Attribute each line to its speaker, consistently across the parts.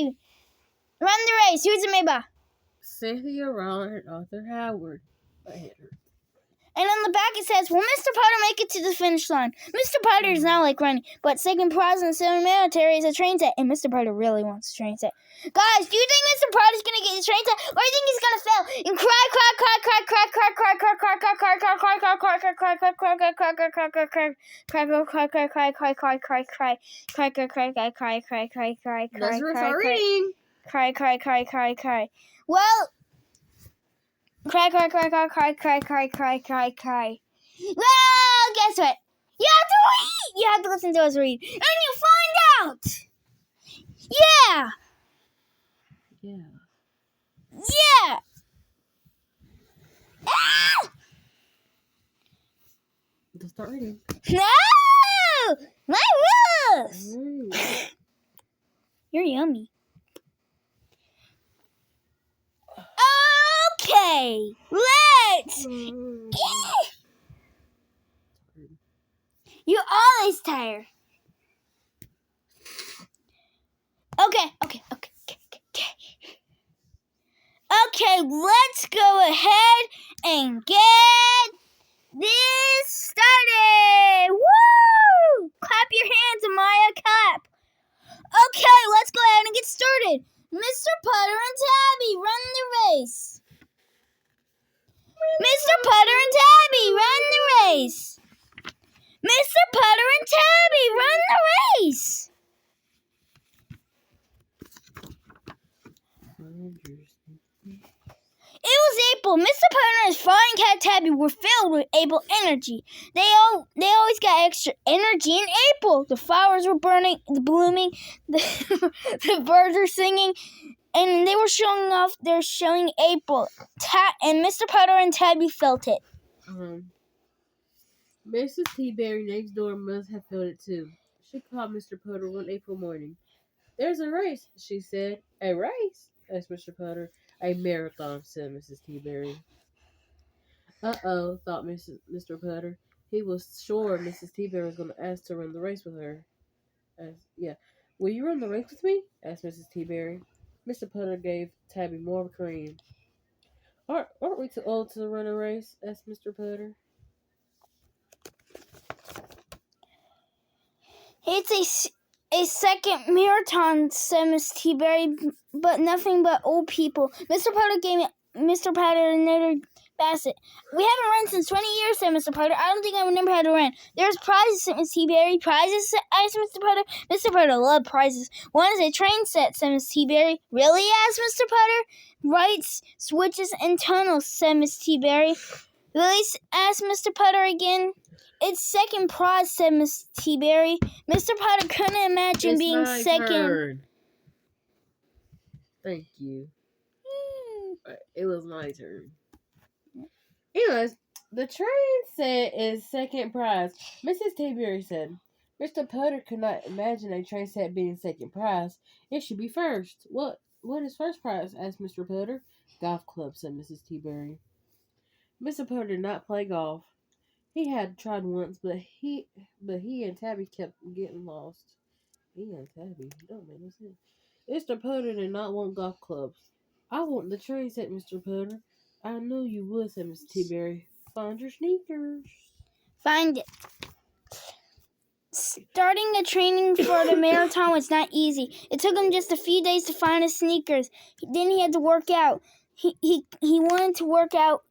Speaker 1: Tabby, run the race. Who's it made by?
Speaker 2: Cynthia Rollin and Arthur Howard. I hit her.
Speaker 1: And on the back it says, will Mr. Potter make it to the finish line? Mr. Potter is not like running, but second prize in the Seven Military is a train set, and Mr. Potter really wants a train set. Guys, do you think Mr. Potter's going to get the train set, or do you think he's going to fail and cry? Well, cry. Well, guess what? You have to read. You have to listen to us read, and you find out. Yeah. Ah!
Speaker 2: Let's start reading.
Speaker 1: No, my rules. You're yummy. Okay, let's. You always tired. Okay. Okay, let's go ahead and get this started. Woo! Clap your hands, Amaya, clap. Okay, let's go ahead and get started. Mr. Potter and Tabby, run the race. Mr. Potter and Tabby, run the race. Mr. Potter and Tabby, run the race. It was April. Mr. Potter and his flying cat Tabby were filled with April energy. They always got extra energy in April. The flowers were blooming, the birds were singing, and they were showing off. They're showing April. And Mr. Potter and Tabby felt it.
Speaker 2: Mrs. T-Berry next door must have felt it too. She called Mr. Potter one April morning. There's a race, she said. A race? Asked Mr. Potter. A marathon, said Mrs. T-Berry. Uh-oh, thought Mr. Potter. He was sure Mrs. T-Berry was going to ask to run the race with her. Will you run the race with me? Asked Mrs. T-Berry. Mr. Potter gave Tabby more cream. Aren't we too old to run a race? Asked Mr. Potter.
Speaker 1: It's a second marathon, said Miss T-Berry, but nothing but old people. Mr. Potter gave Mr. Potter another basket. We haven't run since 20 years, said Mr. Potter. I don't think I remember how to run. There's prizes, said Miss T-Berry. Prizes, asked Mr. Potter. Mr. Potter loved prizes. One is a train set, said Miss T-Berry. Really, asked Mr. Potter. Lights, switches, and tunnels, said Miss T-Berry. Really, asked Mr. Potter again. It's second prize, said Miss T-Berry. Mr. Potter couldn't imagine being second.
Speaker 2: Turn. Thank you. It was my turn. Anyways, the train set is second prize. Mrs. T-Berry said, Mr. Potter could not imagine a train set being second prize. It should be first. What is first prize? Asked Mr. Potter. Golf club, said Mrs. T-Berry. Mr. Potter did not play golf. He had tried once, but he and Tabby kept getting lost. He and Tabby, don't make no sense. Mr. Potter did not want golf clubs. I want the train set, Mr. Potter. I knew you would, said Miss T-Berry. Find your sneakers.
Speaker 1: Find it. Starting the training for the marathon was not easy. It took him just a few days to find his sneakers. Then he had to work out. He wanted to work out.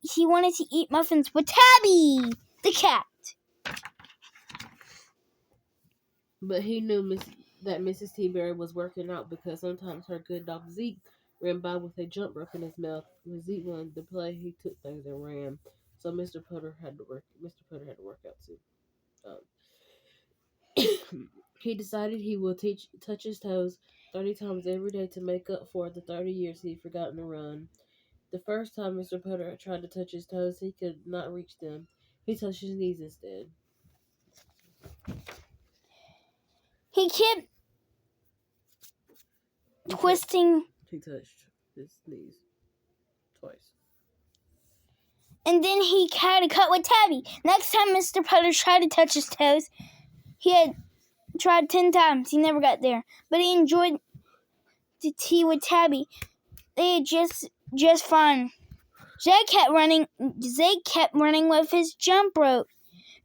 Speaker 1: He wanted to eat muffins with Tabby, the cat.
Speaker 2: But he knew that Mrs. T-Berry was working out because sometimes her good dog Zeke ran by with a jump rope in his mouth. When Zeke wanted to play, he took things and ran. So Mr. Potter had to work out too. He decided he would touch his toes 30 times every day to make up for the 30 years he'd forgotten to run. The first time Mr. Potter tried to touch his toes, he could not reach them. He touched his knees instead.
Speaker 1: He kept twisting.
Speaker 2: He touched his knees twice.
Speaker 1: And then he had a cut with Tabby. Next time Mr. Potter tried to touch his toes, he had tried 10 times. He never got there. But he enjoyed tea with Tabby. They had just fun. Zeke kept running with his jump rope.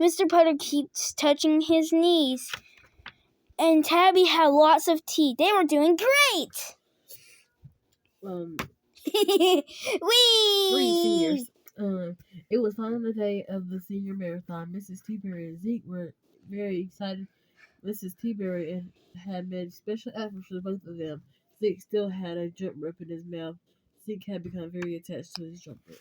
Speaker 1: Mr. Potter keeps touching his knees. And Tabby had lots of tea. They were doing great. Whee!
Speaker 2: 3 seniors. It was finally the day of the senior marathon. Mrs. T-Berry and Zeke were very excited. Mrs. T-Berry had made special efforts for both of them. Zeke still had a jump rope in his mouth. Zeke had become very attached to his jump rope.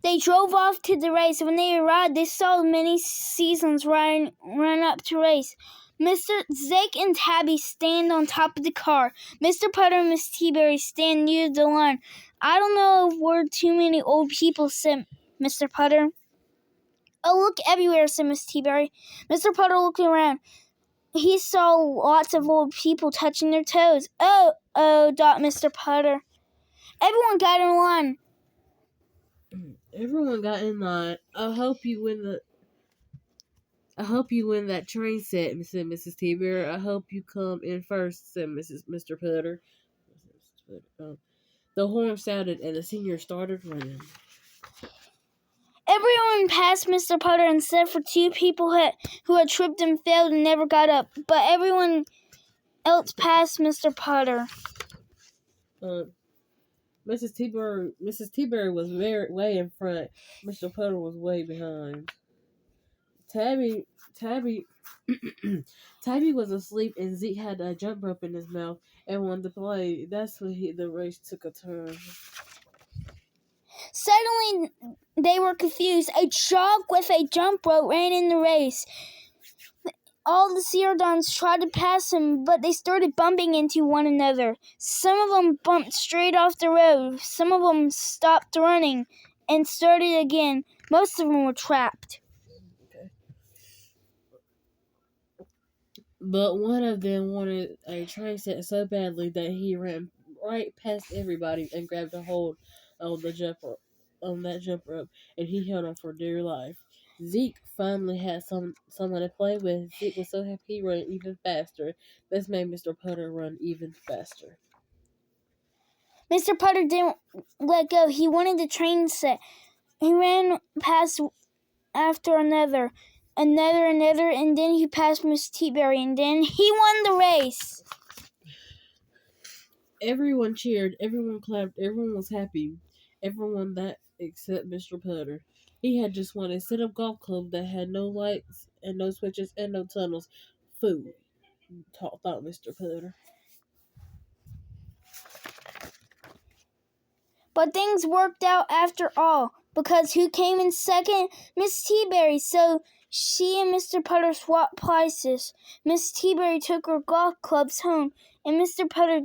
Speaker 1: They drove off to the race. When they arrived, they saw many seasons run up to race. Mr. Zeke and Tabby stand on top of the car. Mr. Potter and Miss T-Berry stand near the line. I don't know if we're too many old people, said Mr. Potter. Oh, look everywhere, said Miss T-Berry. Mr. Potter looked around. He saw lots of old people touching their toes. Oh, thought Mr. Potter. Everyone got in line.
Speaker 2: Everyone got in line. I hope you win that train set, said Mrs. T-Berry. I hope you come in first, said Mr. Potter. The horn sounded and the seniors started running.
Speaker 1: Everyone passed Mr. Potter except for 2 people who had tripped and failed and never got up. But everyone else passed Mr. Potter.
Speaker 2: Mrs. T-Berry was way in front. Mr. Potter was way behind. Tabby was asleep and Zeke had a jump rope in his mouth and wanted to play. That's when the race took a turn.
Speaker 1: Suddenly, they were confused. A dog with a jump rope ran in the race. All the Seardons tried to pass him, but they started bumping into one another. Some of them bumped straight off the road. Some of them stopped running and started again. Most of them were trapped.
Speaker 2: But one of them wanted a train set so badly that he ran right past everybody and grabbed a hold on that jump rope, and he held on for dear life. Zeke finally had someone to play with. Zeke was so happy he ran even faster. This made Mr. Potter run even faster.
Speaker 1: Mr. Potter didn't let go. He wanted the train set. He ran past after another, and then he passed Miss T-Berry, and then he won the race.
Speaker 2: Everyone cheered, everyone clapped, everyone was happy. Everyone that except Mr. Potter. He had just won a set of golf clubs that had no lights and no switches and no tunnels. Food, thought Mr. Potter.
Speaker 1: But things worked out after all, because who came in second? Miss T-Berry. So she and Mr. Potter swapped places. Miss T-Berry took her golf clubs home, and Mr. Potter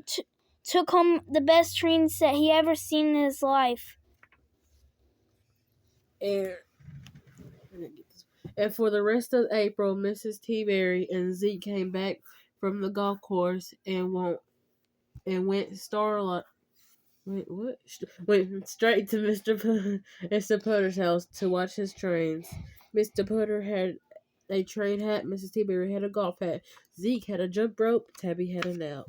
Speaker 1: took home the best train set he ever seen in his life.
Speaker 2: And for the rest of April, Mrs. T-Berry and Zeke came back from the golf course and went straight to Mr. Potter's house to watch his trains. Mr. Potter had a train hat. Mrs. T-Berry had a golf hat. Zeke had a jump rope. Tabby had a nap.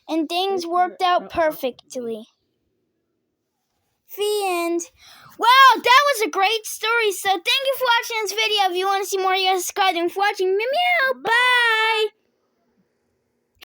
Speaker 1: And things worked out perfectly. The end. Wow, that was a great story. So thank you for watching this video. If you want to see more, you guys subscribe. Thanks for watching. Meow. Bye.